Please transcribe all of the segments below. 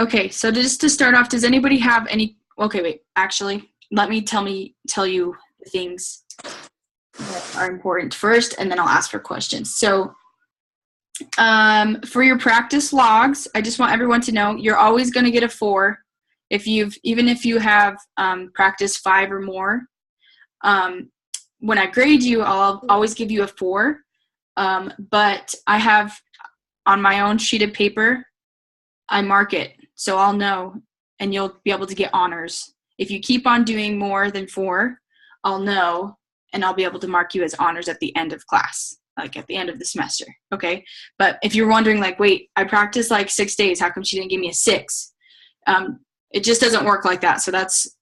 Okay, so just to start off, does anybody have any, okay, wait, actually, let me tell you the things that are important first, and then I'll ask for questions. So for your practice logs, I just want everyone to know you're always going to get a 4 even if you have practiced 5 or more. When I grade you, I'll always give you a 4, but I have on my own sheet of paper, I mark it, so I'll know, and you'll be able to get honors. If you keep on doing more than 4, I'll know, and I'll be able to mark you as honors at the end of class, like at the end of the semester, okay? But if you're wondering, like, wait, I practiced like 6 days, how come she didn't give me a 6? It just doesn't work like that. So that's,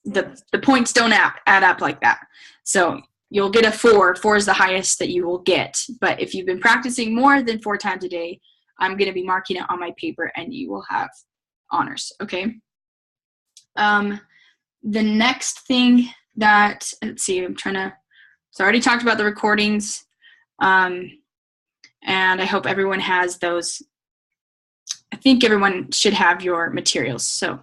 the points don't add up like that. So you'll get a 4. 4 is the highest that you will get. But if you've been practicing more than 4 times a day, I'm going to be marking it on my paper, and you will have honors, okay? The next thing that, let's see, so I already talked about the recordings, and I hope everyone has those. I think everyone should have your materials. So,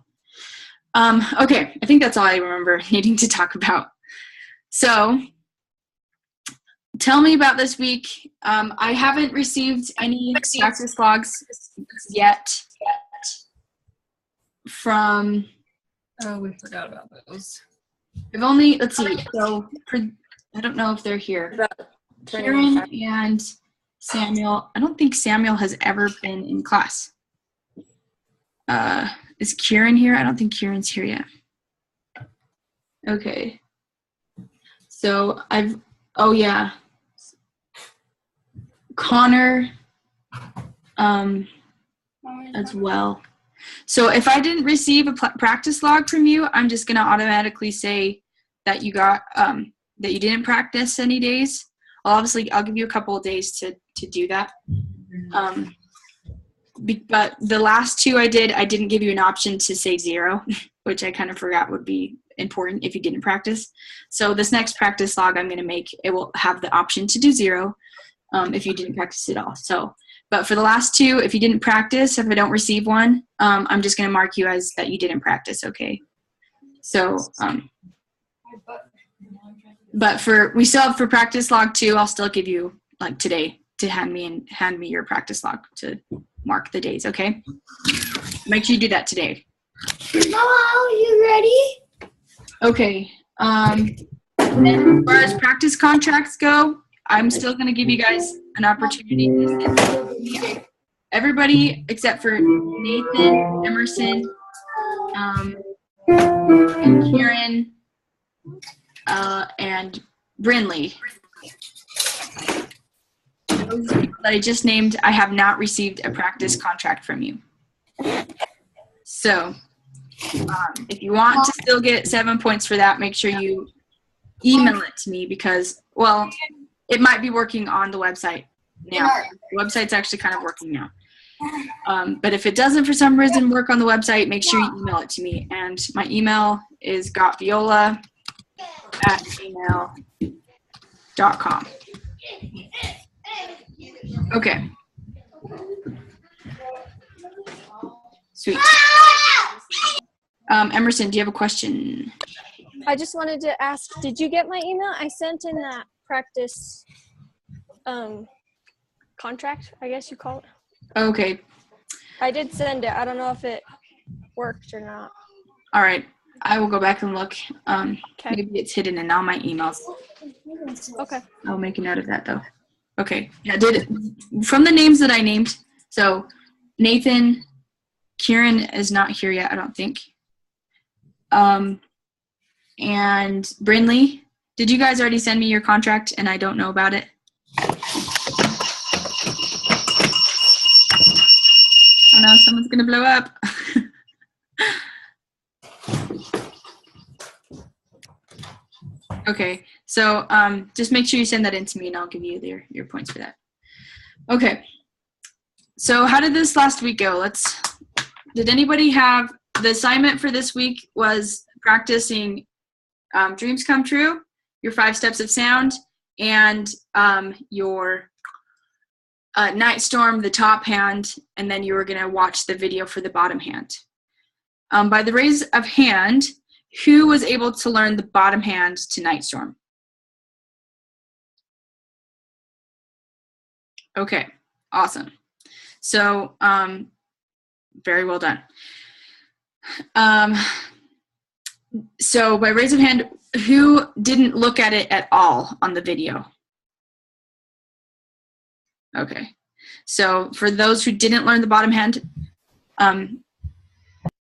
okay, I think that's all I remember needing to talk about. So, tell me about this week. I haven't received any practice logs yet from... Oh, we forgot about those. I've only, let's see, so I don't know if they're here. Karen and Samuel, I don't think Samuel has ever been in class. Is Kieran here? I don't think Kieran's here yet. Okay. So oh yeah. Connor, as well. So if I didn't receive a practice log from you, I'm just going to automatically say that you got, that you didn't practice any days. I'll give you a couple of days to do that. But the last 2 I didn't give you an option to say 0, which I kind of forgot would be important if you didn't practice. So this next practice log I'm going to make, it will have the option to do 0 if you didn't practice at all. So, but for the last 2, if you didn't practice, if I don't receive one, I'm just going to mark you as that you didn't practice, okay? So, but we still have for practice log 2, I'll still give you, like, today to hand me your practice log to mark the days, okay? Make sure you do that today. Mama, are you ready? Okay. Then as far as practice contracts go, I'm still going to give you guys an opportunity to send everybody except for Nathan, Emerson, and Kieran, and Brinley. Those people that I just named, I have not received a practice contract from you. So if you want to still get 7 points for that, make sure you email it to me because, well, it might be working on the website now. The website's actually kind of working now. But if it doesn't for some reason work on the website, make sure you email it to me. And my email is gotviola@gmail.com. Okay. Sweet. Emerson, do you have a question? I just wanted to ask, did you get my email? I sent in that practice contract, I guess you call it. Okay. I did send it. I don't know if it worked or not. All right. I will go back and look. Okay. Maybe it's hidden in all my emails. Okay. I'll make a note of that, though. Okay. Yeah, from the names that I named, so Nathan, Kieran is not here yet, I don't think. And Brinley, did you guys already send me your contract and I don't know about it? Oh no, someone's gonna blow up. Okay, so just make sure you send that in to me and I'll give you your points for that. Okay, so how did this last week go? Did anybody have, the assignment for this week was practicing Dreams Come True, your 5 steps of sound, and your Night Storm, the top hand, and then you were going to watch the video for the bottom hand. By the raise of hand, who was able to learn the bottom hand to Night Storm? Okay, awesome. So, very well done. So by raise of hand, who didn't look at it at all on the video? Okay, so for those who didn't learn the bottom hand,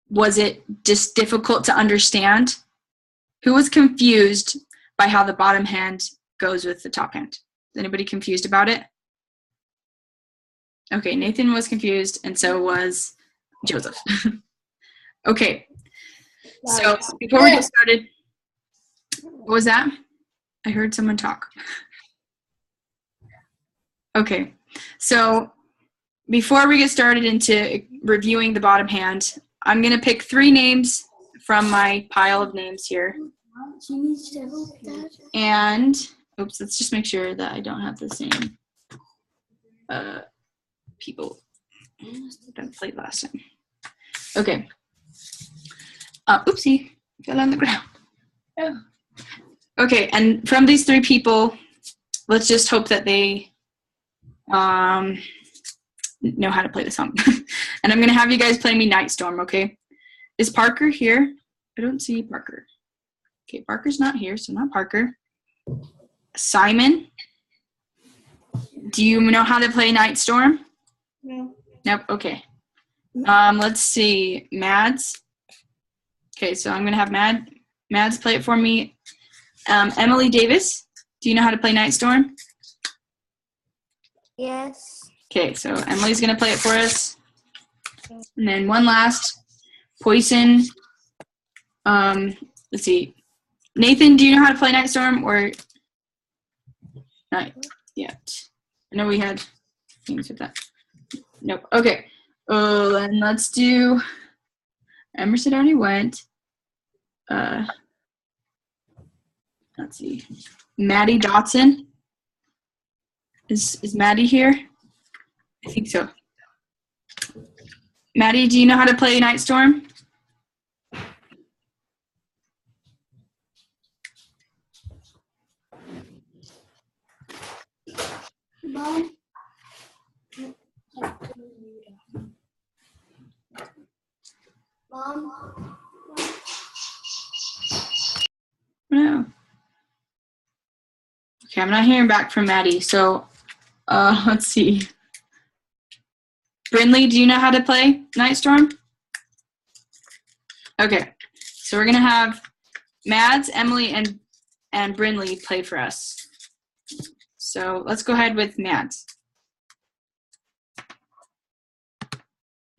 was it just difficult to understand? Who was confused by how the bottom hand goes with the top hand? Is anybody confused about it? Okay, Nathan was confused, and so was Joseph. Okay, so before we get started, what was that? I heard someone talk. Okay, so before we get started into reviewing the bottom hand, I'm going to pick 3 names from my pile of names here. And, oops, let's just make sure that I don't have the same people that played last time. Okay. Oopsie, fell on the ground. Oh. Okay, and from these 3 people, let's just hope that they know how to play the song. And I'm going to have you guys play me Night Storm, okay? Is Parker here? I don't see Parker. Okay, Parker's not here, so not Parker. Simon, do you know how to play Night Storm? No. Nope, okay. Let's see, Mads. Okay, so I'm going to have Mads play it for me. Emily Davis, do you know how to play Night Storm? Yes. Okay, so Emily's going to play it for us. And then one last, Poison. Let's see. Nathan, do you know how to play Night Storm or not yet? I know we had things with that. Nope. Okay. And let's do Emerson already went. Let's see. Maddie Dotson. Is Maddie here? I think so. Maddie, do you know how to play Night Storm? Mom. Mom. No. Okay, I'm not hearing back from Maddie, so let's see. Brinley, do you know how to play Night Storm? Okay, so we're gonna have Mads, Emily, and Brinley play for us. So let's go ahead with Mads.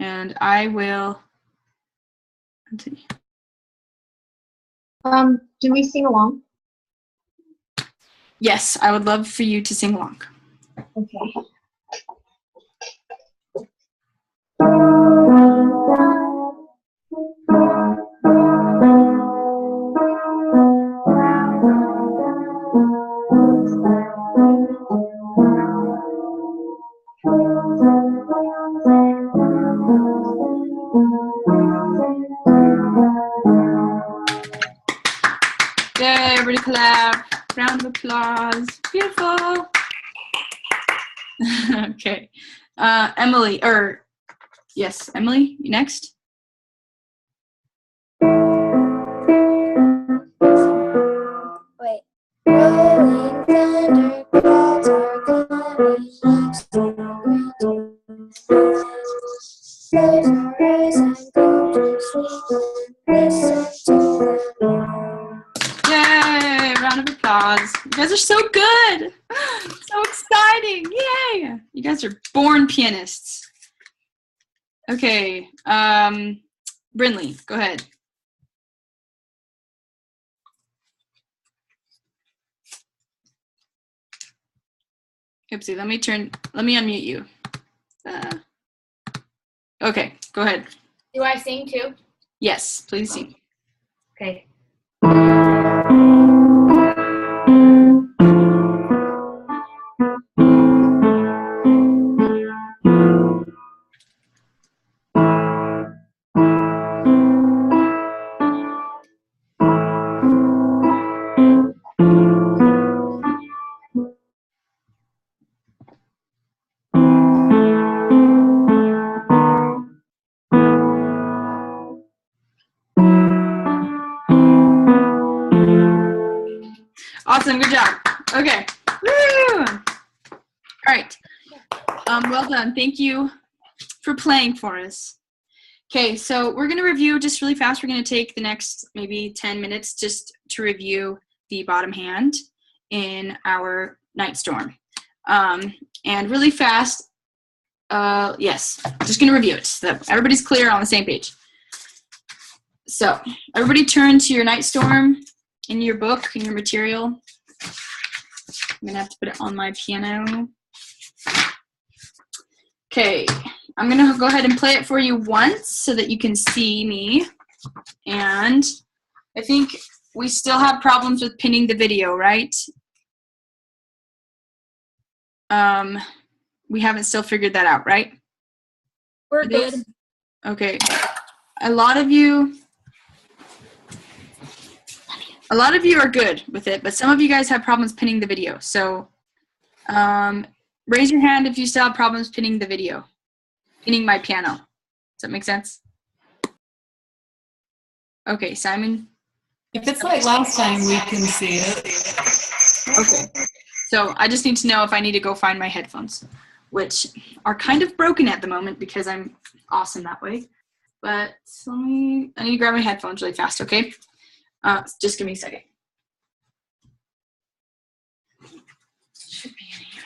And I will, let's see. Do we sing along? Yes, I would love for you to sing along. Okay. Yay, everybody clap. Round of applause. Beautiful. Okay. Emily, yes, Emily, you next? Wait. Rolling thunder clouds are coming like storm. Close your eyes and go to sleep. Listen to the Lord. Yay, round of applause. You guys are so good. So exciting. Yay. You guys are born pianists. Okay. Brinley, go ahead. Oopsie, let me unmute you. Okay, go ahead. Do I sing too? Yes, please sing. Okay. Okay. Woo! All right. Well done. Thank you for playing for us. Okay, so we're going to review just really fast. We're going to take the next maybe 10 minutes just to review the bottom hand in our night storm. And really fast, yes, just going to review it so that everybody's clear on the same page. So everybody turn to your night storm in your book, in your material. I'm going to have to put it on my piano. Okay, I'm going to go ahead and play it for you once so that you can see me. And I think we still have problems with pinning the video, right? We haven't still figured that out, right? We're good. Okay. A lot of you are good with it, but some of you guys have problems pinning the video. So raise your hand if you still have problems pinning the video, pinning my piano. Does that make sense? Okay, Simon. If it's like last time, we can see it. Okay. So I just need to know if I need to go find my headphones, which are kind of broken at the moment because I'm awesome that way. But I need to grab my headphones really fast, okay? Just give me a second. Should be in here.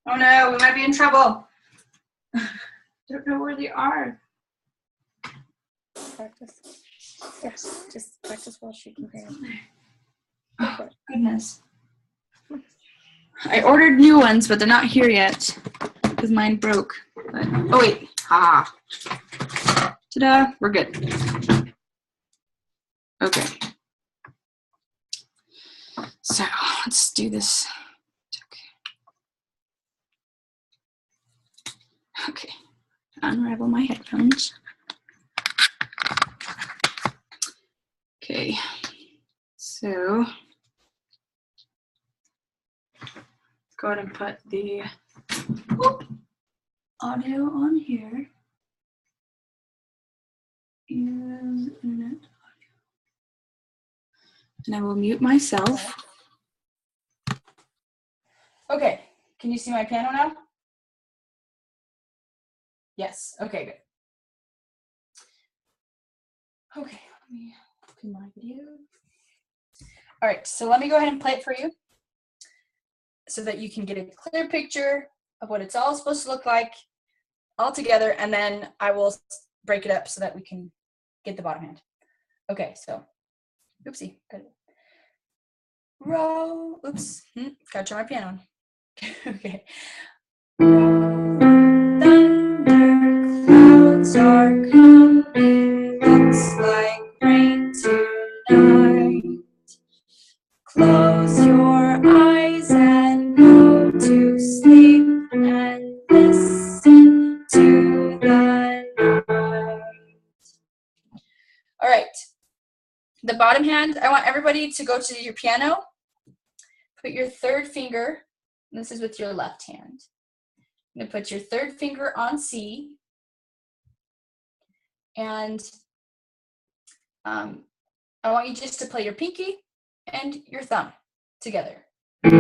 Oh no, we might be in trouble. Don't know where they are. Practice. Yes, just practice while she can hear. Oh, goodness. I ordered new ones, but they're not here yet because mine broke. But, oh wait, ta-da, we're good. Okay. So let's do this. Okay, unravel my headphones. Okay, so let's go ahead and put the audio on here. Is internet audio. And I will mute myself. Okay, can you see my piano now? Yes, okay, good. Okay, let me open my video. All right, so let me go ahead and play it for you so that you can get a clear picture of what it's all supposed to look like all together, and then I will break it up so that we can get the bottom hand. Okay, so, oopsie, got it. Roll, oops, gotta turn my piano on. Okay. Thunder clouds are coming, looks like rain tonight. Close your eyes and go to sleep and listen to the night. All right. The bottom hand, I want everybody to go to your piano. Put your third finger, and this is with your left hand. You're going to put your third finger on C, and I want you just to play your pinky and your thumb together. Okay?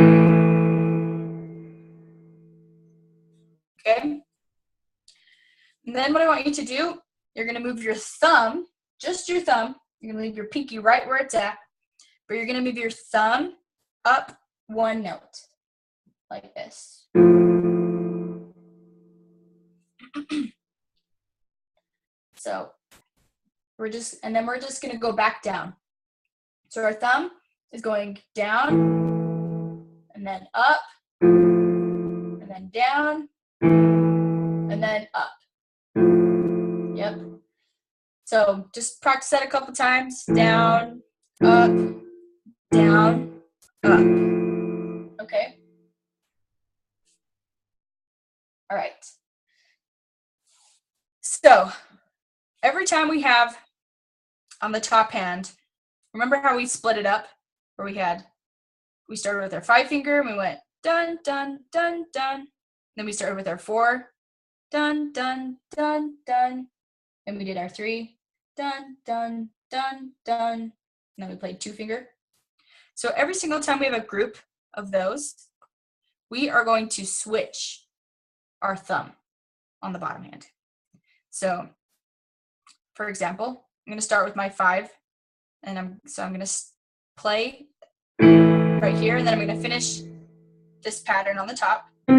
And then what I want you to do, you're going to move your thumb, just your thumb. You're going to leave your pinky right where it's at, but you're going to move your thumb up one note, like this. So we're just going to go back down. So our thumb is going down, and then up, and then down, and then up. Yep. So just practice that a couple times. Down, up, down, up. Okay? All right. So every time we have on the top hand, remember how we split it up? Where we started with our 5 finger and we went dun, dun, dun, dun. Then we started with our 4, dun, dun, dun, dun. And we did our 3, dun, dun, dun, dun. And then we played 2 finger. So every single time we have a group of those, we are going to switch our thumb on the bottom hand. So, for example, I'm going to start with my 5, and I'm going to play right here, and then I'm going to finish this pattern on the top. Now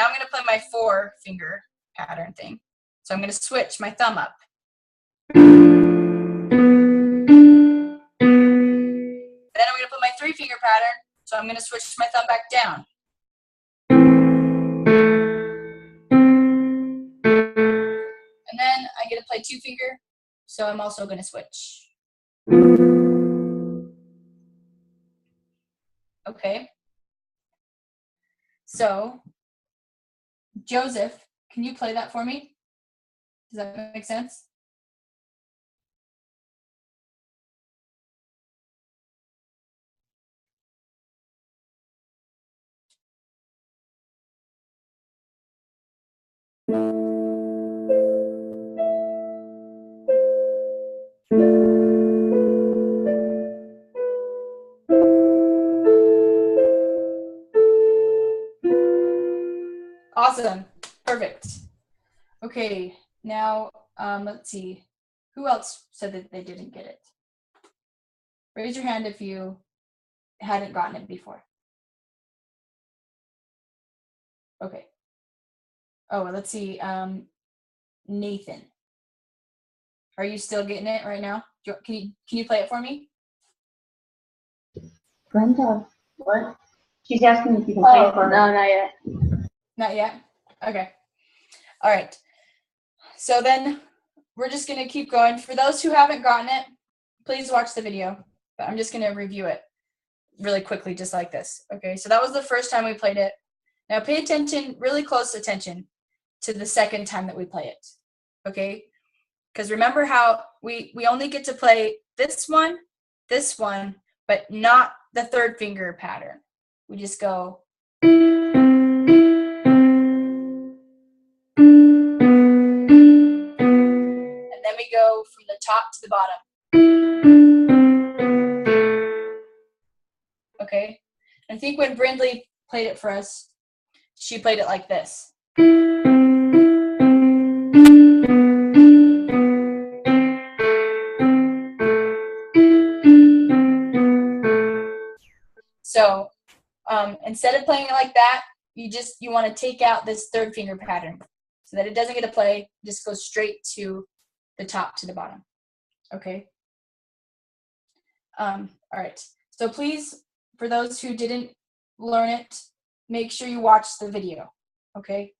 I'm going to play my 4 finger pattern thing. So I'm going to switch my thumb up. Then I'm going to put my 3 finger pattern, so I'm going to switch my thumb back down. And then I get to play 2 finger, so I'm also going to switch. Okay. So, Joseph, can you play that for me? Does that make sense? Awesome. Perfect. Okay, now let's see. Who else said that they didn't get it? Raise your hand if you hadn't gotten it before. Okay. Oh, let's see. Nathan. Are you still getting it right now? Can you play it for me? Brenda, what? She's asking if you can play it for her. No, not yet. Not yet? Okay. All right. So then we're just going to keep going. For those who haven't gotten it, please watch the video. But I'm just going to review it really quickly, just like this. Okay, so that was the first time we played it. Now pay attention, really close attention to the second time that we play it. Okay? Because remember how we only get to play this one, but not the 3rd finger pattern. We just go. And then we go from the top to the bottom. Okay? I think when Brindley played it for us, she played it like this. So instead of playing it like that, you want to take out this 3rd finger pattern so that it doesn't get to play, just go straight to the top to the bottom. Okay. All right. So please, for those who didn't learn it, make sure you watch the video. Okay.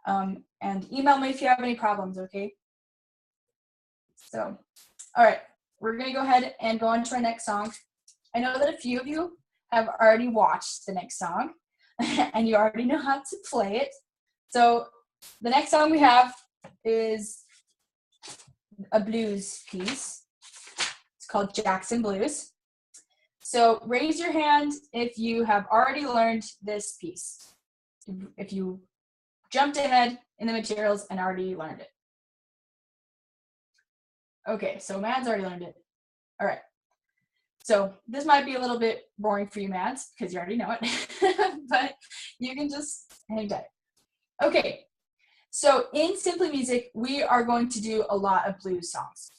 And email me if you have any problems. Okay. So, all right, we're gonna go ahead and go on to our next song. I know that a few of you have already watched the next song and you already know how to play it. So the next song we have is a blues piece. It's called Jackson Blues. So raise your hand if you have already learned this piece. If you jumped ahead in the materials and already learned it. Okay, so Mads already learned it. All right. So this might be a little bit boring for you, Mads, because you already know it, but you can just hang tight. Okay, so in Simply Music, we are going to do a lot of blues songs.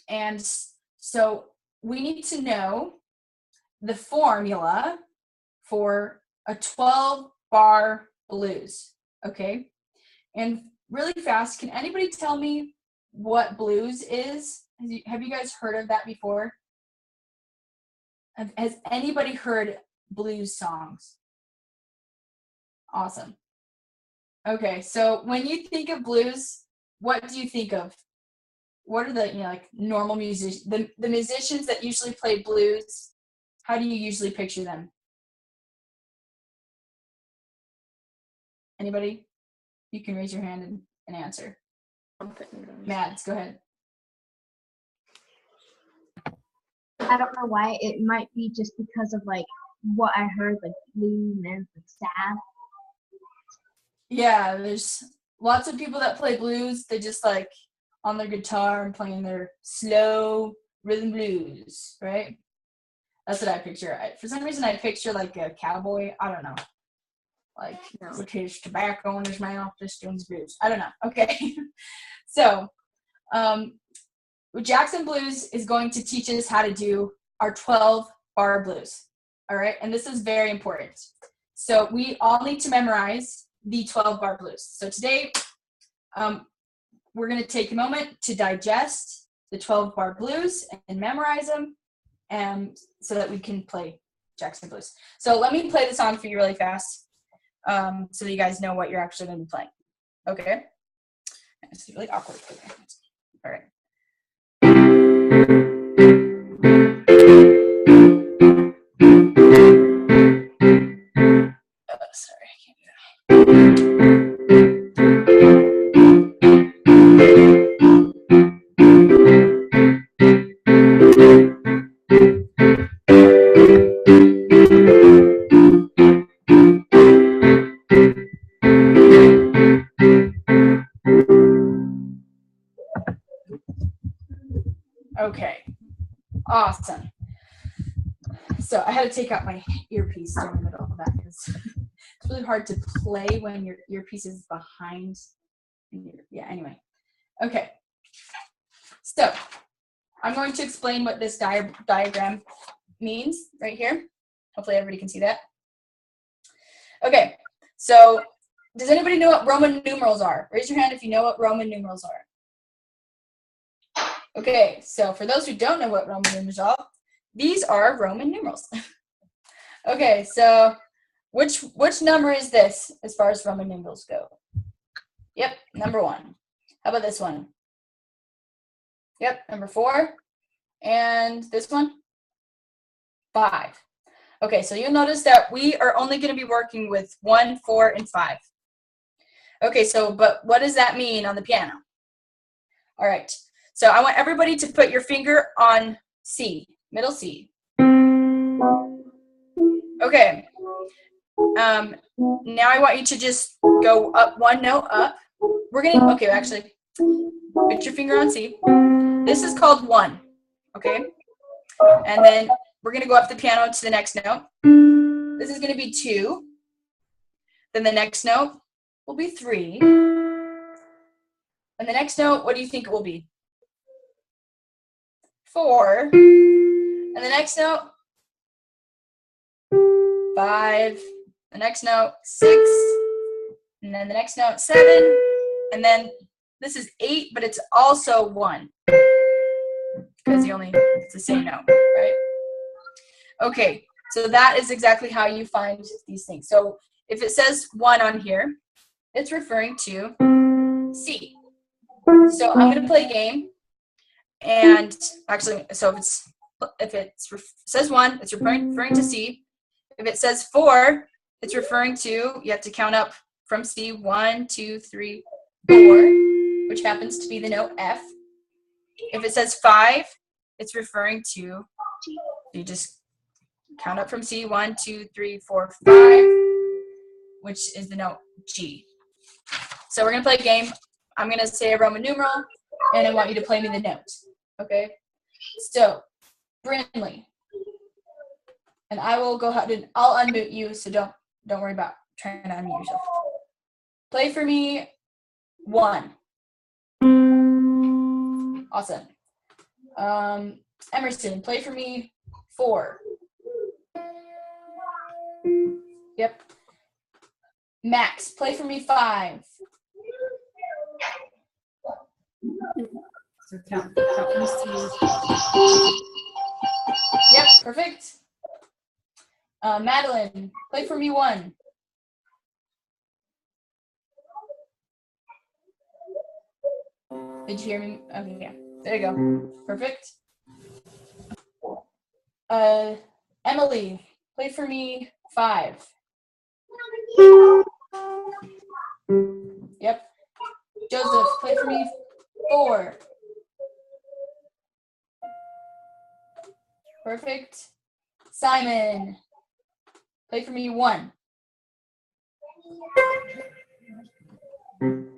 And so we need to know the formula for a 12-bar blues, okay? And really fast, can anybody tell me what blues is? Have you guys heard of that before? Has anybody heard blues songs? Awesome. Okay, so when you think of blues, what do you think of? what are the, you know, like normal musicians, the musicians that usually play blues, how do you usually picture them? Anybody? You can raise your hand and answer. Mads, go ahead. I don't know why. It might be just because of like what I heard, like blue and like sad. Yeah, there's lots of people that play blues. They just like on their guitar and playing their slow rhythm blues, right? That's what I picture. For some reason, I picture like a cowboy. I don't know. Like with his tobacco in his mouth, just doing his blues. I don't know. Okay. So, Jackson Blues is going to teach us how to do our 12-bar blues. All right. And this is very important. So we all need to memorize the 12-bar blues. So today, we're going to take a moment to digest the 12-bar blues and memorize them, and so that we can play Jackson Blues. So let me play the song for you really fast, so that you guys know what you're actually going to be playing. Okay? It's really awkward. Okay. All right. Sorry, I can't do that. Okay, awesome. So I had to take out my earpiece in the middle of that because it's really hard to play when your earpiece is behind. Yeah, anyway. Okay, so I'm going to explain what this diagram means right here. Hopefully everybody can see that. Okay, so does anybody know what Roman numerals are? Raise your hand if you know what Roman numerals are. Okay, so for those who don't know what Roman numerals are, these are Roman numerals. Okay, so which number is this as far as Roman numerals go? Yep, number 1. How about this one? Yep, number 4. And this one? 5. Okay, so you'll notice that we are only going to be working with 1, 4, and 5. Okay, so but what does that mean on the piano? All right. So I want everybody to put your finger on C, middle C. Okay. Now I want you to just go up 1 note up. Okay, actually, put your finger on C. This is called 1, okay? And then we're going to go up the piano to the next note. This is going to be 2. Then the next note will be 3. And the next note, what do you think it will be? 4. And the next note, 5. The next note, 6. And then the next note, 7. And then this is 8, but it's also 1. Because it's the same note, right? Okay, so that is exactly how you find these things. So if it says 1 on here, it's referring to C. So I'm going to play a game. And actually, so if it says 1, it's referring to C. If it says 4, it's referring to, you have to count up from C, 1, 2, 3, 4, which happens to be the note F. If it says 5, it's referring to, you just count up from C, 1, 2, 3, 4, 5, which is the note G. So we're going to play a game. I'm going to say a Roman numeral, and I want you to play me the note. Okay? So, Brinley. And I will go ahead and I'll unmute you, so don't worry about trying to unmute yourself. Play for me 1. Awesome. Emerson, play for me 4. Yep. Max, play for me 5. So count from C. Yep, perfect. Madeline, play for me 1. Did you hear me? Okay, yeah. There you go. Perfect. Emily, play for me 5. Yep. Joseph, play for me 4. Perfect. Simon, play for me 1.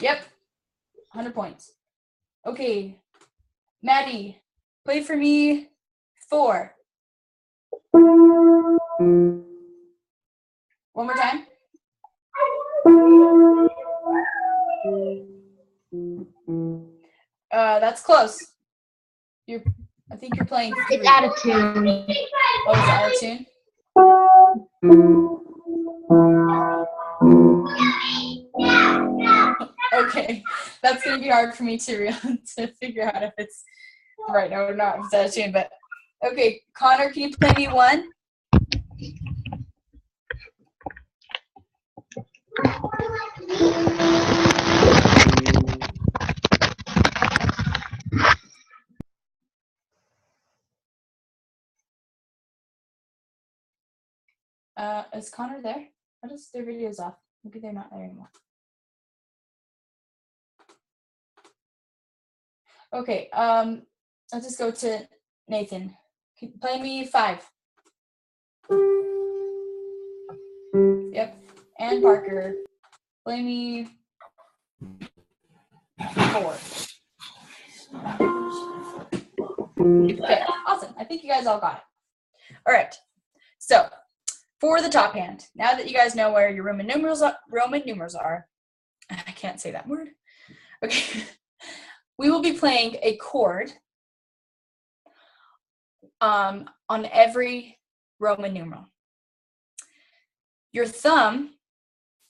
Yep. 100 points. Okay. Maddie, play for me 4. One more time. That's close. I think you're playing 3. It's out of tune. Oh, it's out of tune? Okay, that's gonna be hard for me to figure out if it's right now or not, if it's out of tune, but okay, Connor, can you play me 1? Is Connor there? What is their videos off? Maybe they're not there anymore. Okay, let's just go to Nathan. Play me 5. Yep. And Parker, play me 4. Okay, awesome. I think you guys all got it. All right. So for the top hand, now that you guys know where your Roman numerals are, I can't say that word. Okay. We will be playing a chord on every Roman numeral. Your thumb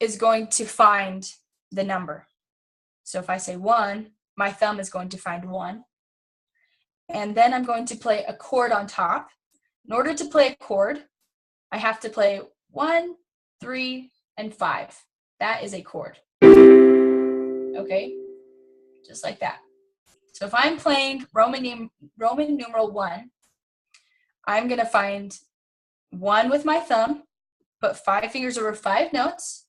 is going to find the number. So if I say 1, my thumb is going to find 1. And then I'm going to play a chord on top. In order to play a chord, I have to play 1, 3, and 5. That is a chord. Okay? Just like that. So if I'm playing Roman numeral 1, I'm going to find 1 with my thumb, put 5 fingers over 5 notes,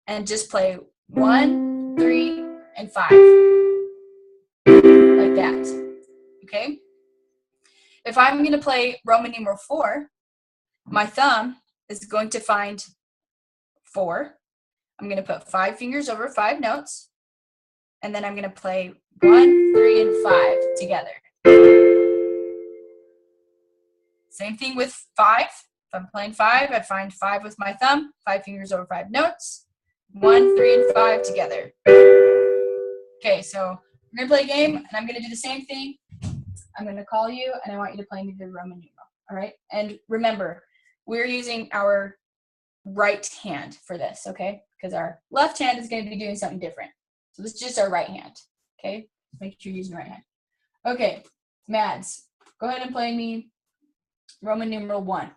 and just play 1, 3, and 5. Like that. Okay? If I'm going to play Roman numeral 4, my thumb is going to find 4. I'm going to put 5 fingers over 5 notes, and then I'm going to play 1, 3, and 5 together. Same thing with 5. If I'm playing 5, I find 5 with my thumb, 5 fingers over 5 notes, 1, 3, and 5 together. Okay, so we're going to play a game, and I'm going to do the same thing. I'm going to call you, and I want you to play me the Roman numeral, all right? And remember, we're using our right hand for this, okay? Because our left hand is going to be doing something different. So this is just our right hand, okay? Make sure you're using your right hand. Okay, Mads, go ahead and play me Roman numeral 1.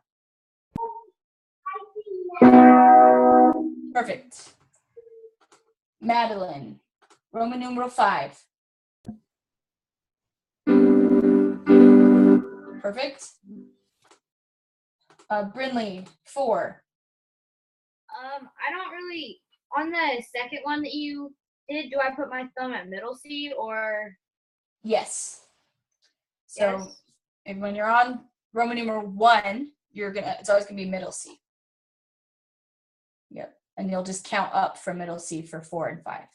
Perfect. Madeline, Roman numeral 5. Perfect. Brinley, 4. I don't really, on the second one that you did, do I put my thumb at middle C or? Yes. So Yes. and when you're on Roman numeral 1, it's always gonna be middle C. Yep. And you'll just count up from middle C for 4 and 5.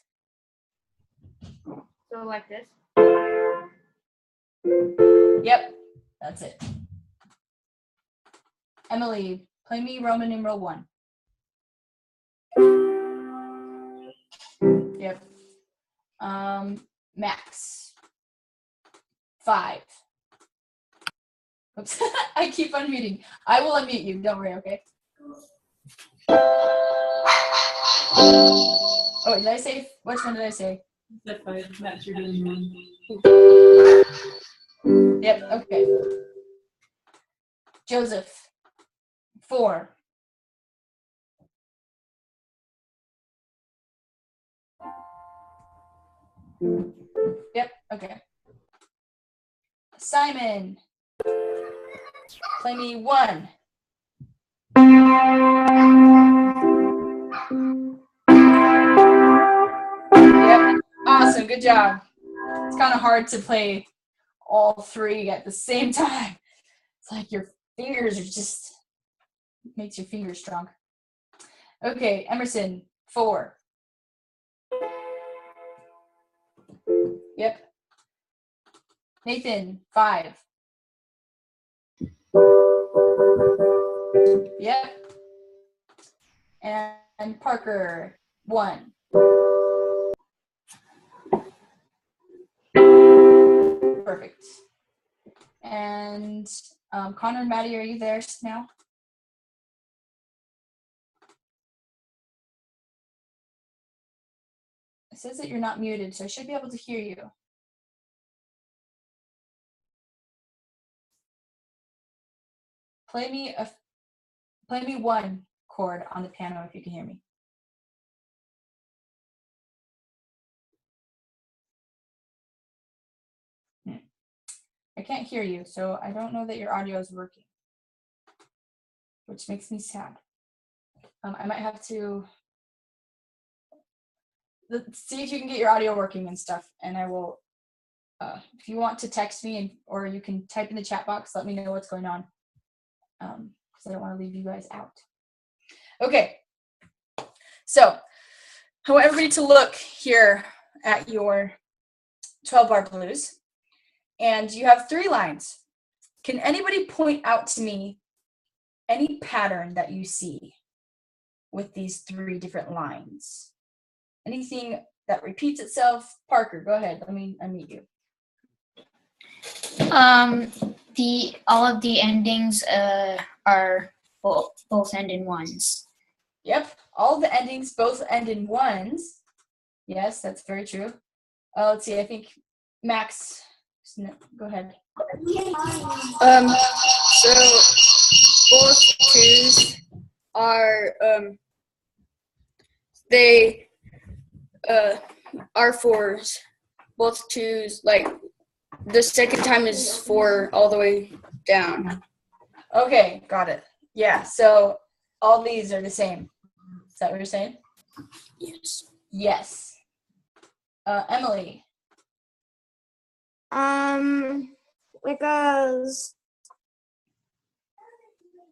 So like this? Yep. That's it. Emily, play me Roman numeral 1. Yep. Max, 5. Oops, I keep unmuting. I will unmute you, don't worry, okay? Oh, did I say, which one did I say? That's fine. Matt, you're doing one. Yep, okay. Joseph, 4. Yep, okay. Simon, play me 1. Yep, awesome, good job. It's kind of hard to play all 3 at the same time. It's like your fingers are just, makes your fingers strong. Okay, Emerson, 4. Yep. Nathan, 5. Yep. And Parker, 1. Perfect. And Connor and Maddie, are you there now? It says that you're not muted, so I should be able to hear you. Play me 1 chord on the piano if you can hear me. I can't hear you, so I don't know that your audio is working, which makes me sad. I might have to see if you can get your audio working and stuff, and I will, if you want to text me or you can type in the chat box, let me know what's going on, because I don't want to leave you guys out. Okay, so I want everybody to look here at your 12-bar blues, and you have 3 lines. Can anybody point out to me any pattern that you see with these 3 different lines? Anything that repeats itself? Parker, go ahead. Let me unmute you. All of the endings are both end in 1s. Yep, all the endings both end in 1s. Yes, that's very true. Let's see, I think Max, go ahead. So both 2s are they are 4s. Both 2s, like the second time is 4 all the way down. Okay, got it. Yeah, so all these are the same. Is that what you're saying? Yes. Yes. Emily. It goes.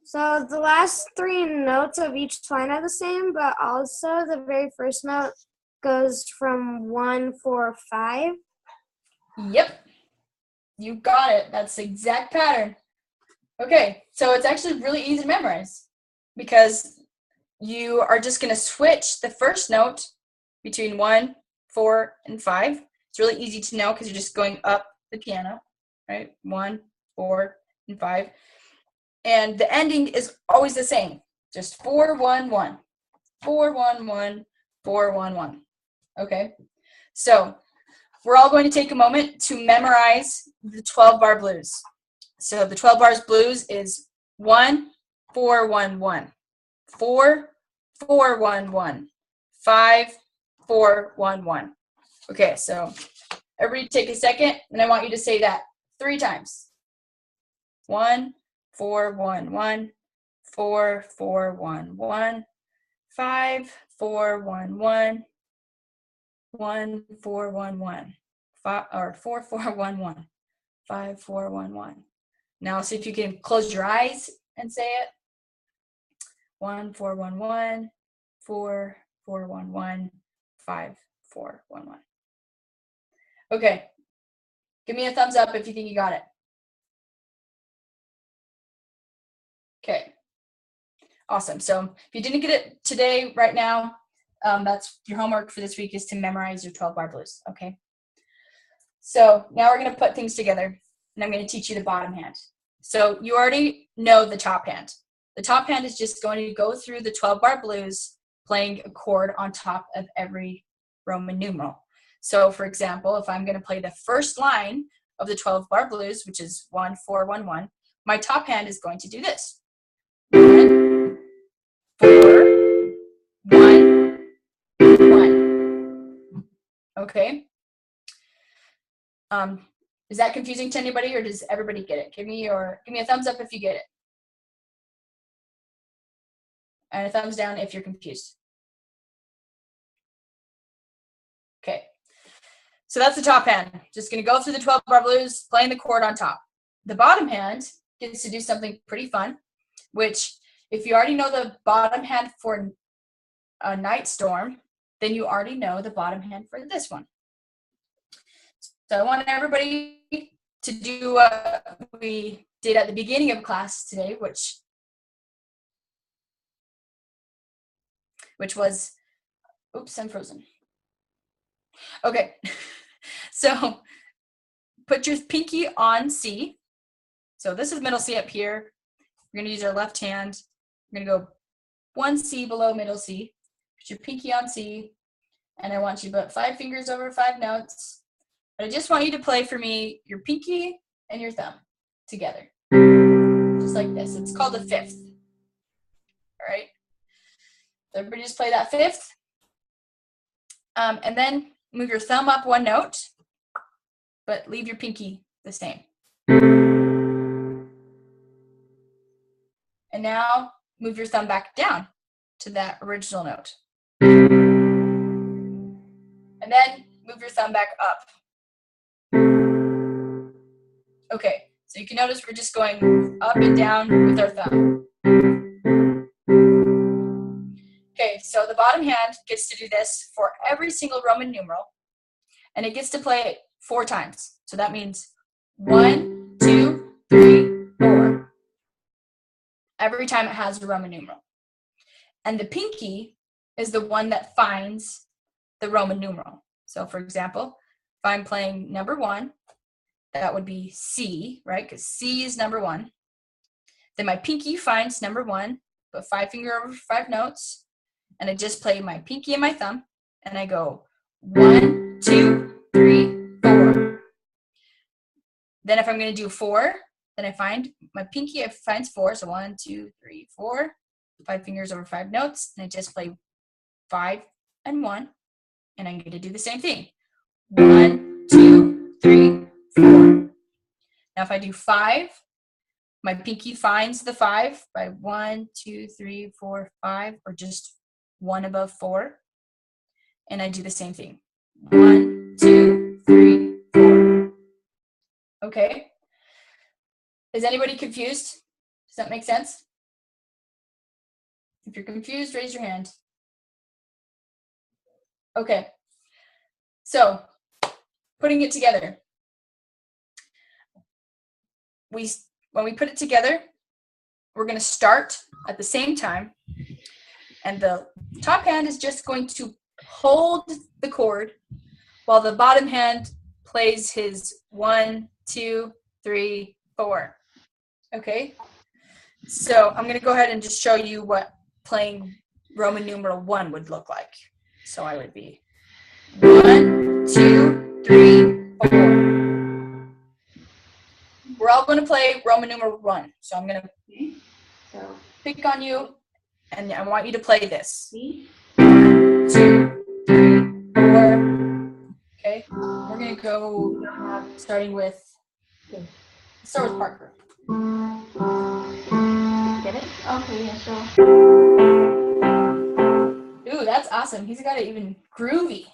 So the last 3 notes of each line are the same, but also the very first note goes from 1, 4, 5. Yep. You got it. That's the exact pattern. Okay, so it's actually really easy to memorize because you are just going to switch the first note between 1, 4, and 5. It's really easy to know because you're just going up the piano, right? 1, 4, and 5. And the ending is always the same. Just 4, 1, 1. 4, 1, 1. 4, 1, 1. Okay? So we're all going to take a moment to memorize the 12-bar blues. So the 12 bars blues is 1, 4, 1, 1. 4, 4, 1, 1. 5, 4, 1, 1. Okay, so everybody take a second, and I want you to say that 3 times. 1, 4, 1, 1. 4, 4, 1, 1. 5, 4, 1, 1. 1, 4, 1, 1. 5, or 4, 4, 1, 1. 5, 4, 1, 1. Now see if you can close your eyes and say it. 1, 4, 1, 1. 4, 4, 1, 1. 5, 4, 1, 1. Okay. Give me a thumbs up if you think you got it. Okay. Awesome. So if you didn't get it today, right now, that's your homework for this week is to memorize your 12-bar blues. Okay. So now we're going to put things together, and I'm going to teach you the bottom hand. So you already know the top hand. The top hand is just going to go through the 12-bar blues, playing a chord on top of every Roman numeral. So for example, if I'm going to play the first line of the 12-bar blues, which is 1, 4, 1, 1, my top hand is going to do this. 1, 4, 1, 1. Okay. Is that confusing to anybody, or does everybody get it? Give me a thumbs up if you get it. And a thumbs down if you're confused. Okay. So that's the top hand. Just going to go through the 12 bar blues, playing the chord on top. The bottom hand gets to do something pretty fun, which if you already know the bottom hand for a night storm, then you already know the bottom hand for this one. So I want everybody to do what we did at the beginning of class today, which was, oops, I'm frozen. Okay, so put your pinky on C. So this is middle C up here. We're gonna use our left hand. We're gonna go 1 C below middle C. Put your pinky on C, and I want you to put 5 fingers over 5 notes. But I just want you to play for me your pinky and your thumb together, just like this. It's called a fifth. All right. So everybody just play that fifth, and then move your thumb up 1 note, but leave your pinky the same. And now move your thumb back down to that original note. And then move your thumb back up. Okay, so you can notice we're just going up and down with our thumb. Okay, so the bottom hand gets to do this for every single Roman numeral, and it gets to play it 4 times. So that means 1, 2, 3, 4. Every time it has a Roman numeral. And the pinky is the one that finds the Roman numeral. So for example, if I'm playing number 1, that would be C, right? Because C is number 1. Then my pinky finds number 1, put 5 finger over 5 notes, and I just play my pinky and my thumb, and I go 1, 2, 3, 4. Then if I'm going to do 4, then I find my pinky, it finds 4, so 1, 2, 3, 4, 5 fingers over 5 notes, and I just play 5 and 1, and I'm going to do the same thing. 1, 2, 3, 4. Now if I do 5, my pinky finds the 5 by 1, 2, 3, 4, 5, or just 1 above 4, and I do the same thing. 1, 2, 3, 4. Okay. Is anybody confused? Does that make sense? If you're confused, raise your hand. Okay. So, putting it together. When we put it together, we're going to start at the same time, and the top hand is just going to hold the chord while the bottom hand plays his 1, 2, 3, 4. Okay? So I'm going to go ahead and just show you what playing Roman numeral 1 would look like. So I would be 1, 2, 3, 4. We're all going to play Roman numeral 1. So I'm going to pick on you, and I want you to play this. 1, 2, 3, 4. Okay? We're going to go starting with, start with Parker. Get it? Okay, yeah, sure. Ooh, that's awesome. He's got it even groovy.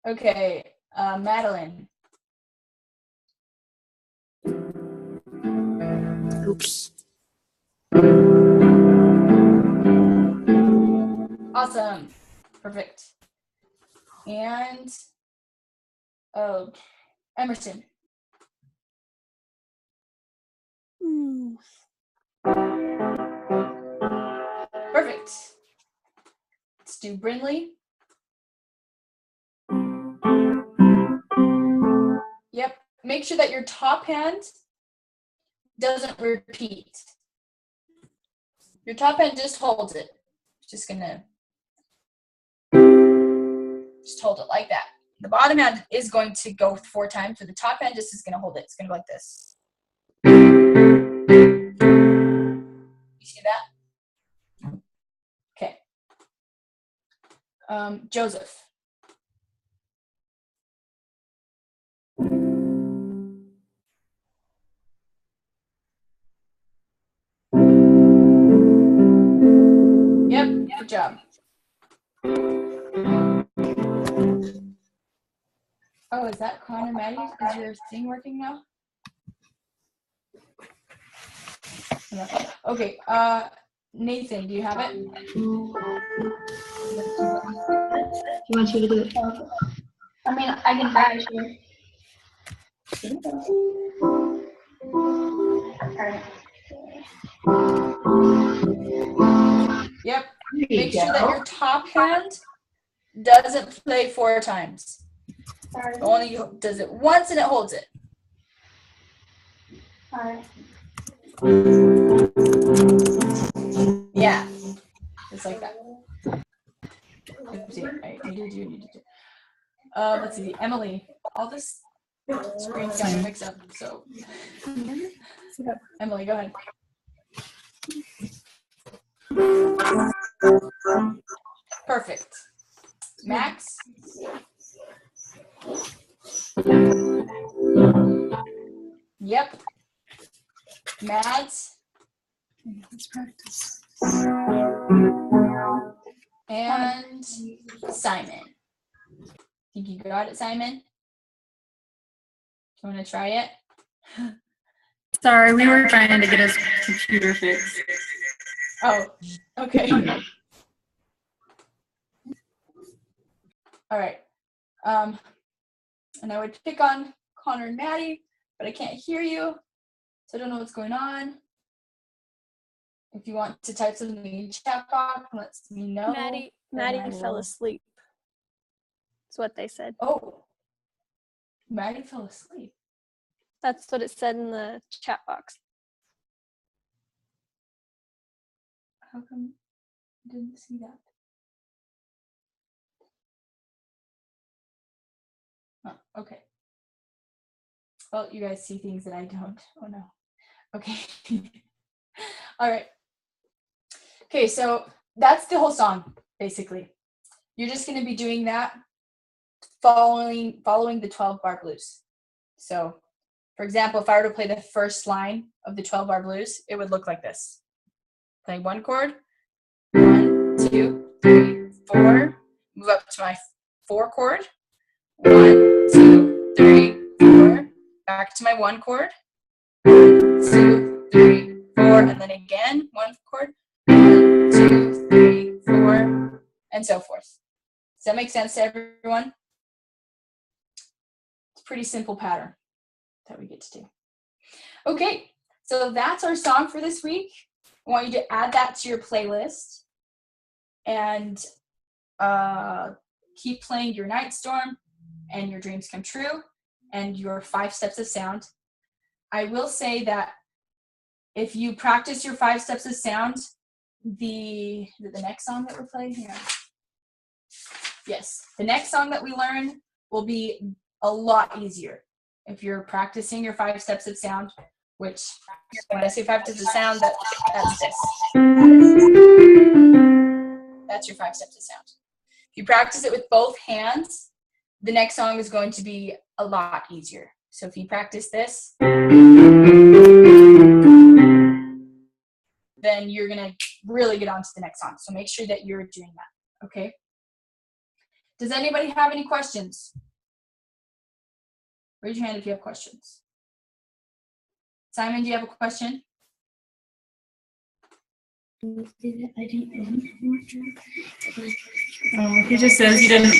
Okay, Madeline. Oops. Awesome. Perfect. And Emerson. Perfect. Let's do Brinley. Yep. Make sure that your top hand doesn't repeat. Your top hand just holds it. Just gonna just hold it like that. The bottom hand is going to go 4 times, but the top hand just is gonna hold it. It's gonna go like this. You see that? Okay. Joseph. job. Oh, is that Connor Maddie? Is your thing working now? No. Okay, Nathan, do you have it? He wants you to do it. I mean, I can try it here. Alright. Yep. Make sure that your top hand doesn't play 4 times. It only does it once and it holds it. Alright. Yeah. Just like that. Oopsie. I need to do. Let's see. Emily, all this screen's kind of mixed up, so. Emily, go ahead. Perfect. Max? Yep. Mads? Let's practice. And Simon. Think you got it, Simon? Do you want to try it? Sorry, we were trying to get his computer fixed. Oh, okay. All right. And I would pick on Connor and Maddie, but I can't hear you, so I don't know what's going on. If you want to type something in the chat box, let me know. Maddie fell asleep. That's what they said. Oh, Maddie fell asleep. That's what it said in the chat box. How come I didn't see that? Oh, okay. Well, you guys see things that I don't. Oh no. Okay. All right. Okay, so that's the whole song, basically. You're just going to be doing that following the 12-bar blues. So, for example, if I were to play the first line of the 12-bar blues, it would look like this. Play 1 chord, 1, 2, 3, 4. Move up to my 4 chord, 1, 2, 3, 4. Back to my 1 chord, 1, 2, 3, 4, and then again 1 chord, 1, 2, 3, 4, and so forth. Does that make sense to everyone? It's a pretty simple pattern that we get to do. Okay, so that's our song for this week. I want you to add that to your playlist and keep playing your Night Storm and your Dreams Come True and your 5 Steps of Sound. I will say that if you practice your 5 Steps of Sound, the next song that we're playing here. Yes, the next song that we learn will be a lot easier if you're practicing your 5 Steps of Sound, which when I say 5 Steps of Sound, that's this. That's your 5 Steps of Sound. If you practice it with both hands, the next song is going to be a lot easier. So if you practice this, then you're going to really get on to the next song. So make sure that you're doing that, okay? Does anybody have any questions? Raise your hand if you have questions. Simon, do you have a question? He just says he didn't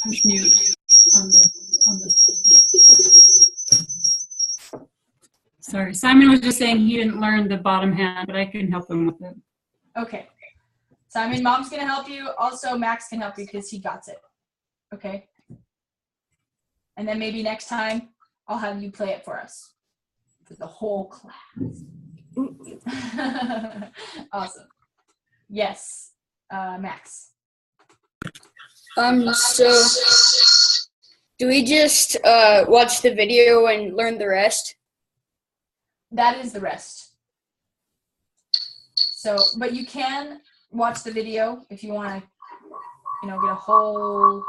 push mute on the. Sorry, Simon was just saying he didn't learn the bottom hand, but I can help him with it. Okay. Simon, Mom's going to help you. Also, Max can help you because he got it. Okay? And then maybe next time, I'll have you play it for us. For the whole class. Awesome. Yes. Max. So do we just watch the video and learn the rest? That is the rest. So, but you can watch the video if you want to, get a whole.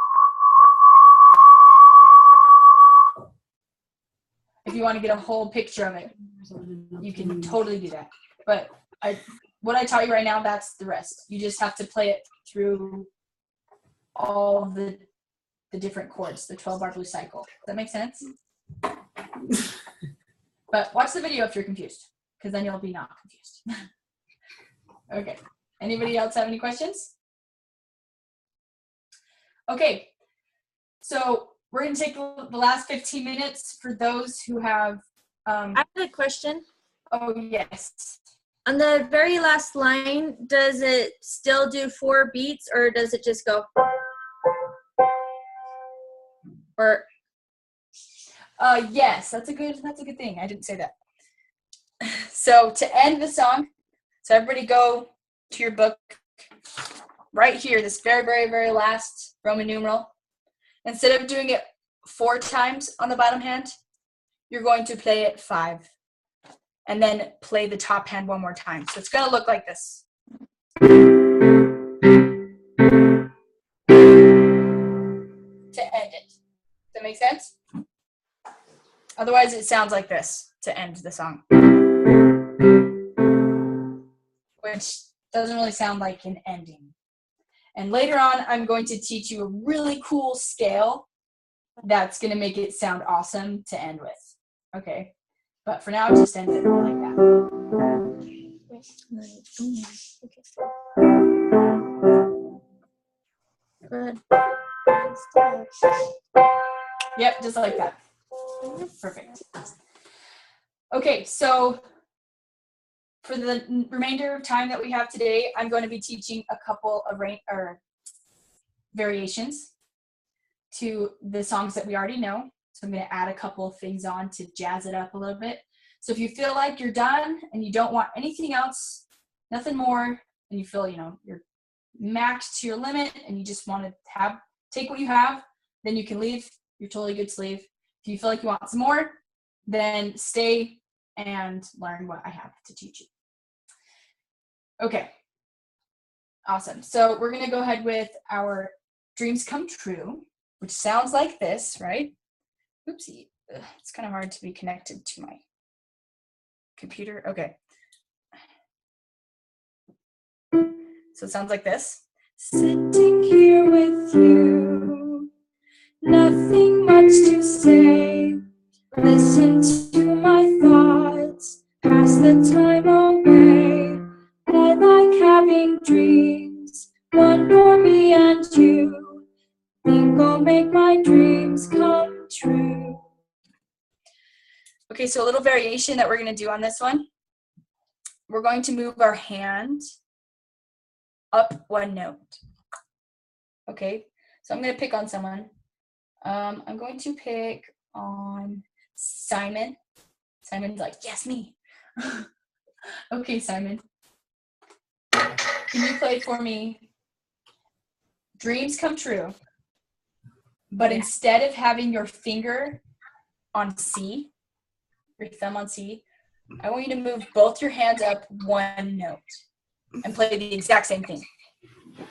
If you want to get a whole picture of it, you can totally do that. But what I taught you right now, that's the rest. You just have to play it through all the different chords, the 12-bar blues cycle. Does that make sense? But watch the video if you're confused, because then you'll be not confused. Okay. Anybody else have any questions? Okay. So we're going to take the last 15 minutes for those who have. I have a question. Oh, yes. On the very last line, does it still do 4 beats, or does it just go? Or yes, that's a good thing. I didn't say that. So to end the song, so everybody go to your book right here, this very, very, very last Roman numeral. Instead of doing it 4 times on the bottom hand, you're going to play it 5. And then play the top hand 1 more time. So it's going to look like this. To end it. Does that make sense? Otherwise, it sounds like this to end the song. Which doesn't really sound like an ending. And later on, I'm going to teach you a really cool scale that's going to make it sound awesome to end with. Okay? But for now, just end it like that. Good. Yep, just like that. Perfect. Okay, so for the remainder of time that we have today, I'm going to be teaching a couple of variations to the songs that we already know. So I'm going to add a couple of things on to jazz it up a little bit. So if you feel like you're done and you don't want anything else, nothing more, and you feel, you're maxed to your limit and you just want to take what you have, then you can leave. You're totally good to leave. If you feel like you want some more, then stay and learn what I have to teach you. Okay. Awesome. So we're going to go ahead with our Dreams Come True, which sounds like this, right? Oopsie. Ugh, it's kind of hard to be connected to my computer. Okay. So it sounds like this. Sitting here with you, nothing much to say. Listen to my thoughts, pass the time away. I like having dreams, one for me and you. Think I'll make my dreams come true. Okay, so a little variation that we're going to do on this one. We're going to move our hand up 1 note. Okay, so I'm going to pick on someone. I'm going to pick on Simon. Simon's like, yes, me. Okay, Simon. Can you play for me Dreams Come True? But instead of having your finger on C, your thumb on C, I want you to move both your hands up 1 note and play the exact same thing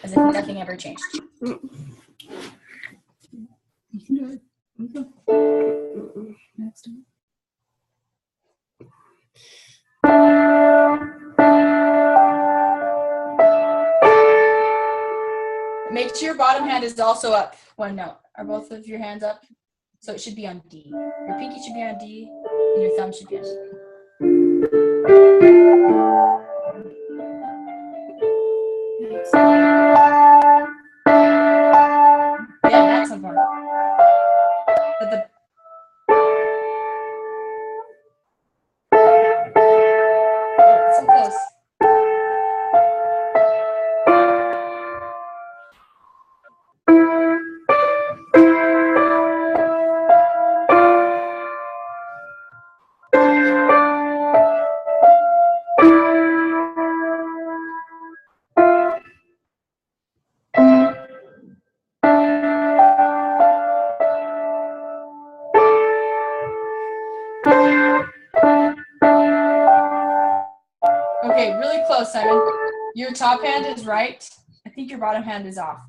as if nothing ever changed. Next one. Make sure your bottom hand is also up 1 note. Are both of your hands up? So it should be on D. Your pinky should be on D, and your thumb should be on D. Yeah, that's important. But so close. Okay, really close, Simon. Your top hand is right. I think your bottom hand is off.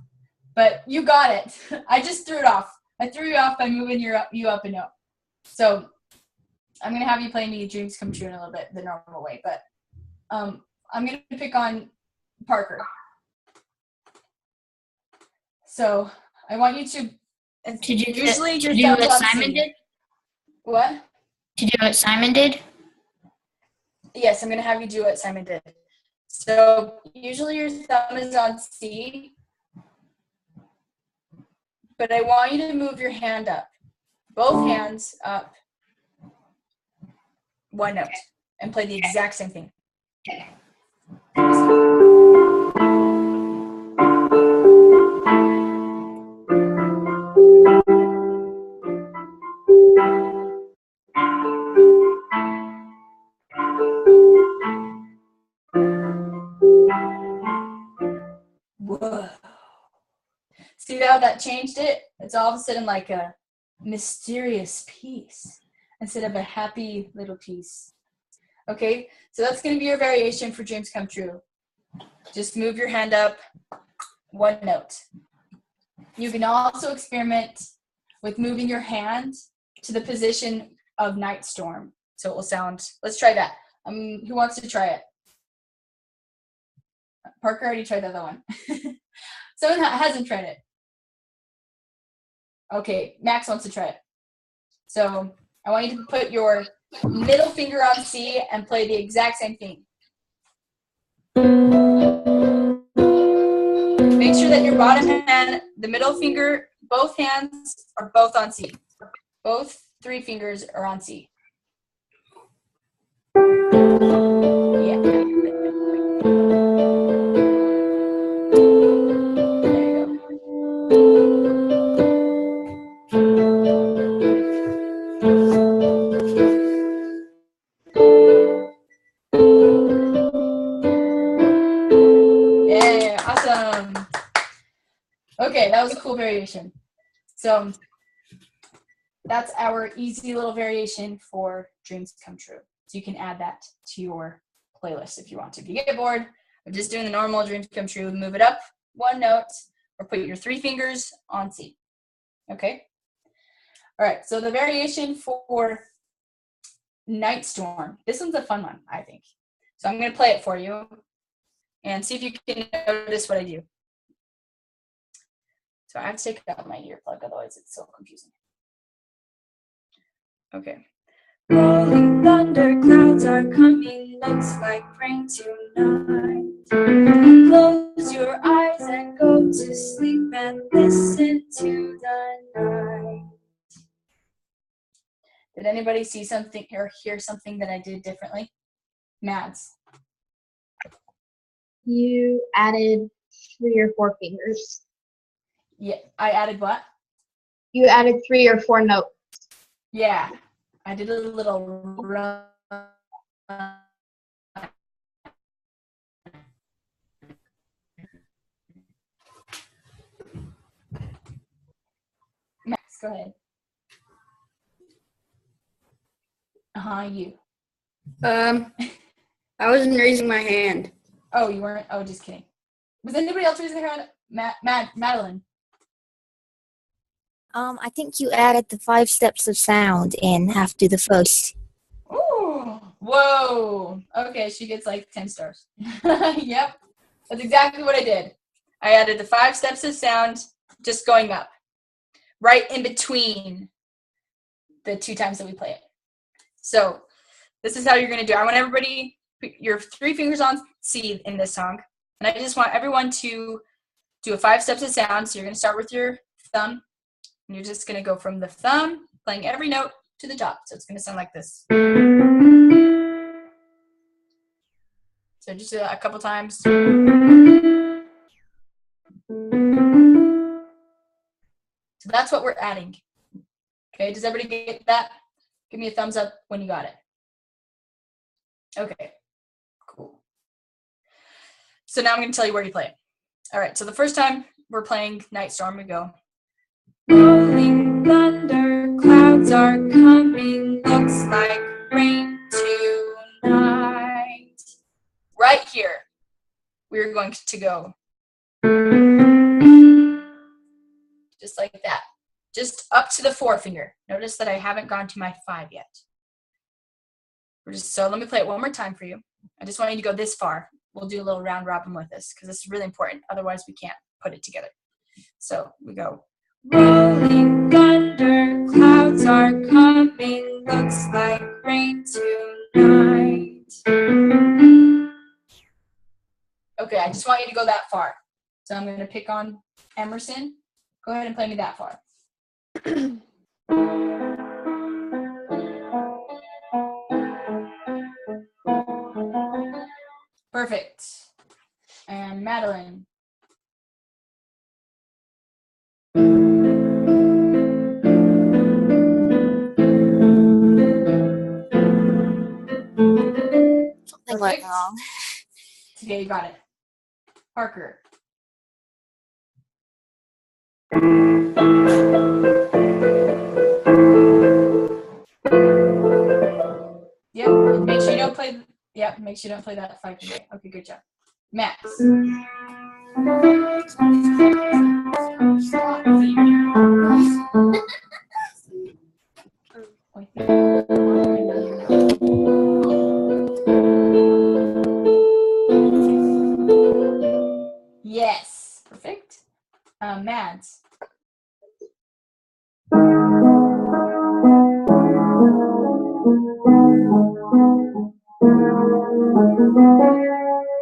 But you got it. I just threw it off. I threw you off by moving you up a note. So I'm going to have you play me Dreams Come True in a little bit the normal way. But I'm going to pick on Parker. So I want you to usually to do what Simon did? What? To do what Simon did? Yes, I'm going to have you do what Simon did. So usually your thumb is on C, but I want you to move your hand up. Both hands up one note and play the exact same thing. Okay. Whoa. See how that changed it? It's all of a sudden like a mysterious piece instead of a happy little piece. Okay, so that's going to be your variation for Dreams Come True. Just move your hand up one note. You can also experiment with moving your hand to the position of Night Storm. So it will sound, let's try that. Who wants to try it? Parker already tried the other one. Someone hasn't tried it. Okay, Max wants to try it. So I want you to put your middle finger on C and play the exact same thing. Make sure that your bottom hand, the middle finger, both hands are both on C. Both 3 fingers are on C. Yeah. Yeah, awesome. Okay, that was a cool variation. So that's our easy little variation for Dreams Come True. So you can add that to your playlist if you want to. If you get bored of just doing the normal Dreams Come True, move it up one note or put your 3 fingers on C. Okay? All right, so the variation for Night Storm. This one's a fun one, I think. So I'm going to play it for you and see if you can notice what I do. So I have to take out my earplug, otherwise it's so confusing. Okay. Rolling thunder clouds are coming, looks like rain tonight. Close your eyes and go to sleep and listen to the night. Did anybody see something or hear something that I did differently? Mads. You added 3 or 4 fingers. Yeah, I added what? You added 3 or 4 notes. Yeah, I did a little run. Max, go ahead. You. I wasn't raising my hand. Oh, you weren't? Oh, just kidding. Was anybody else raising their hand? Madeline. I think you added the 5 steps of sound in after the first. Ooh, whoa. Okay, she gets like 10 stars. Yep, that's exactly what I did. I added the 5 steps of sound just going up, right in between the 2 times that we play it. So this is how you're going to do it. I want everybody, your 3 fingers on C in this song, and I just want everyone to do a 5 steps of sound. So you're going to start with your thumb, and you're just going to go from the thumb, playing every note, to the top. So it's going to sound like this. So just do that a couple times. So that's what we're adding. Okay, does everybody get that? Give me a thumbs up when you got it. Okay, cool. So now I'm going to tell you where you play it. All right, so the first time we're playing Night Storm, we go. Rolling thunder, clouds are coming, looks like rain tonight. Right here, we're going to go. Just like that. Just up to the 4 finger. Notice that I haven't gone to my 5 yet. So let me play it one more time for you. I just want you to go this far. we'll do a little round robin with this because this is really important. Otherwise, we can't put it together. So we go. Rolling thunder, clouds are coming, looks like rain tonight. Okay, I just want you to go that far. So I'm going to pick on Emerson. Go ahead and play me that far. Perfect. And Madeline. Something went wrong. Okay, you got it. Parker. Yep, make sure you don't play. Yep, make sure you don't play that 5 finger. Okay, good job. Max. Yes, perfect. Mads.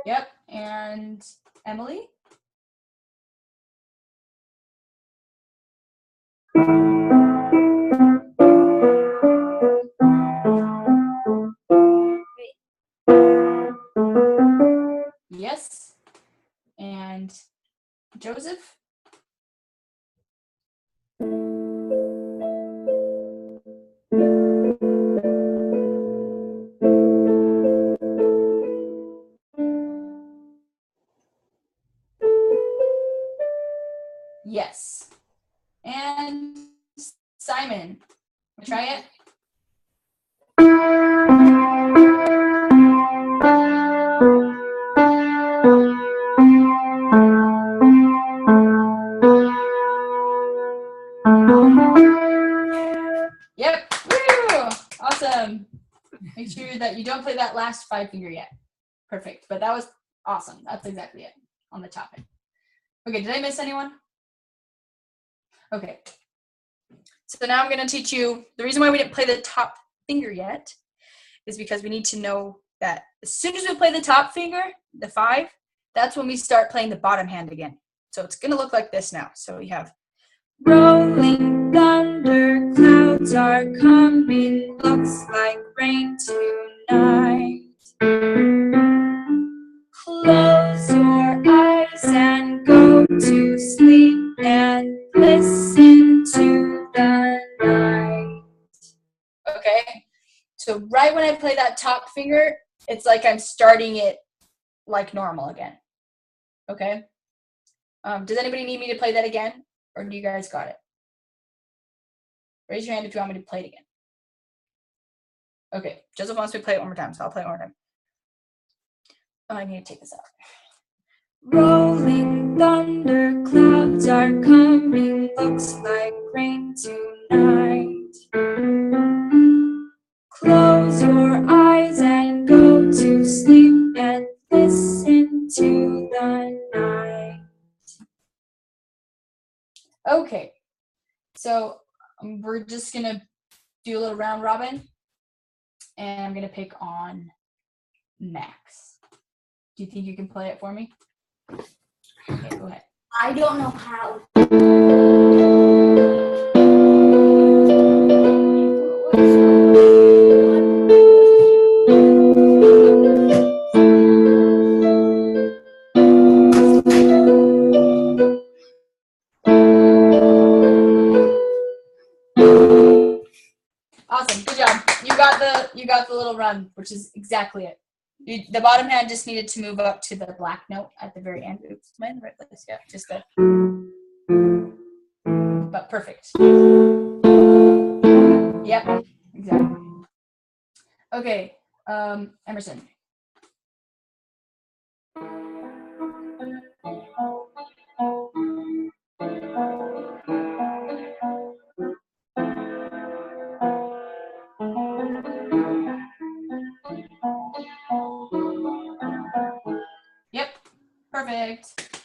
Yep, and Emily? Yes, and Joseph? Yes. And Simon. Try it. Yep. Woo! Awesome. Make sure that you don't play that last 5 finger yet. Perfect. But that was awesome. That's exactly it on the topic. Okay, did I miss anyone? Okay. So now I'm going to teach you, the reason why we didn't play the top finger yet is because we need to know that as soon as we play the top finger, the 5, that's when we start playing the bottom hand again. So it's going to look like this now. So we have rolling thunder, clouds are coming, looks like rain tonight. Close your eyes and go to sleep and listen to the night. Okay, so right when I play that top finger, it's like I'm starting it like normal again. Okay, does anybody need me to play that again, or do you guys got it? Raise your hand if you want me to play it again. Okay, Joseph wants me to play it one more time, so I'll play it one more time. Oh, I need to take this out. Rolling thunder, clouds are coming, looks like rain tonight. Close your eyes and go to sleep and listen to the night. Okay, so we're just gonna do a little round robin, and I'm gonna pick on Max. Do you think you can play it for me? Okay, go ahead. I don't know how. Awesome, good job. You got the little run, which is exactly it. The bottom hand just needed to move up to the black note at the very end. Oops, am I in the right place? Yeah, just the. But perfect. Yep, exactly. Okay, Emerson. Perfect.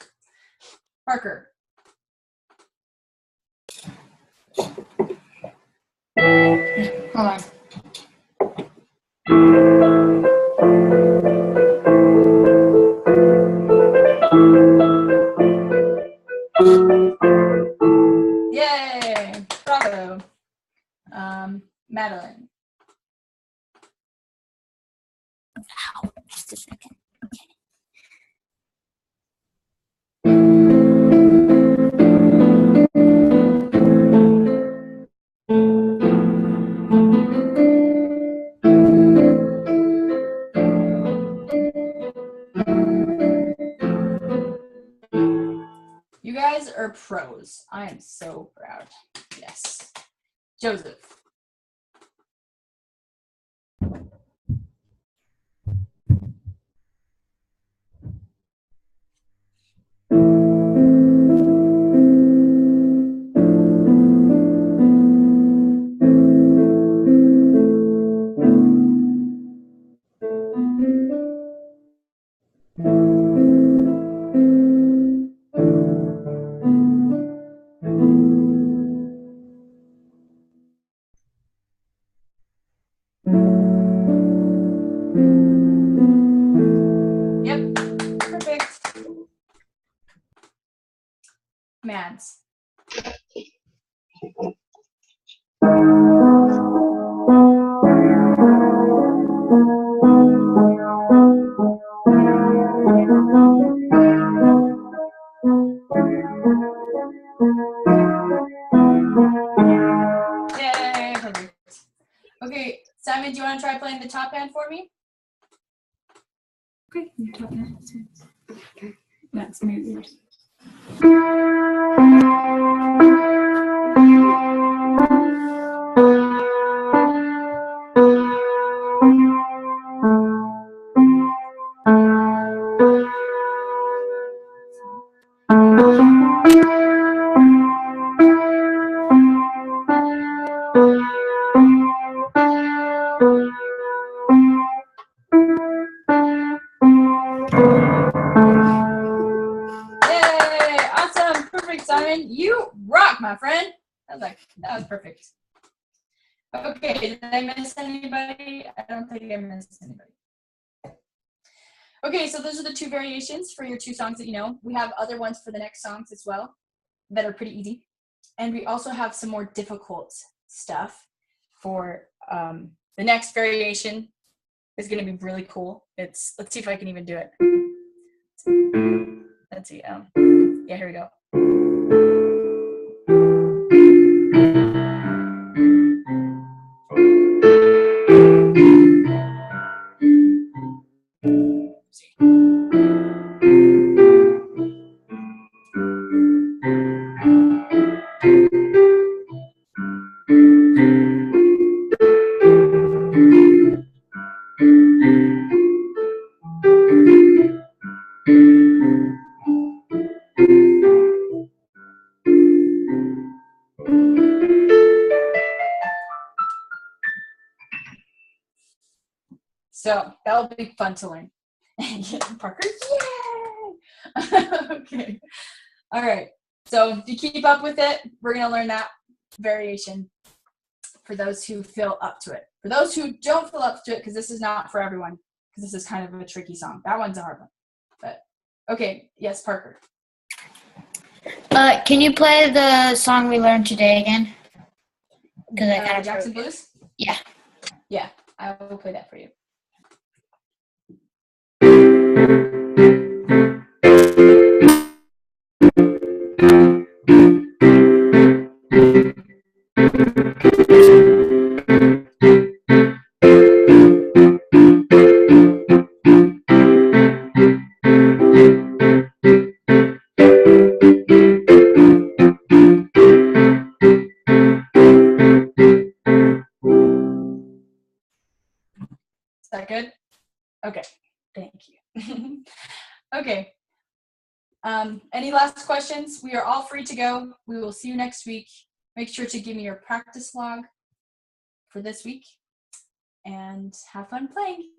Parker. Hold on. Yay! Bravo. Madeline. Just a second. You guys are pros. I am so proud. Yes. Joseph. Yep. Perfect. Mads. Yay, perfect. Okay, Simon, do you want to try playing the top hand for me? Okay, your top hand. That's me, yours. Yay! Awesome! Perfect, Simon. You rock, my friend. That was perfect. Okay, did I miss anybody? I don't think I missed anybody. Okay, so those are the two variations for your two songs that you know. We have other ones for the next songs as well that are pretty easy. And we also have some more difficult stuff for the next variation is going to be really cool. Let's see if I can even do it. Let's see. Yeah, here we go. So that'll be fun to learn. Parker, yay! Okay. All right. So if you keep up with it, we're going to learn that variation for those who feel up to it. For those who don't feel up to it, because this is not for everyone, because this is kind of a tricky song. That one's a hard one. But okay. Yes, Parker. Can you play the song we learned today again? Because I kind of Jackson Blues? Yeah. Yeah, I will play that for you. Is that good? Okay, thank you. Okay. Any last questions? We are all free to go. We will see you next week. Make sure to give me your practice log for this week and have fun playing.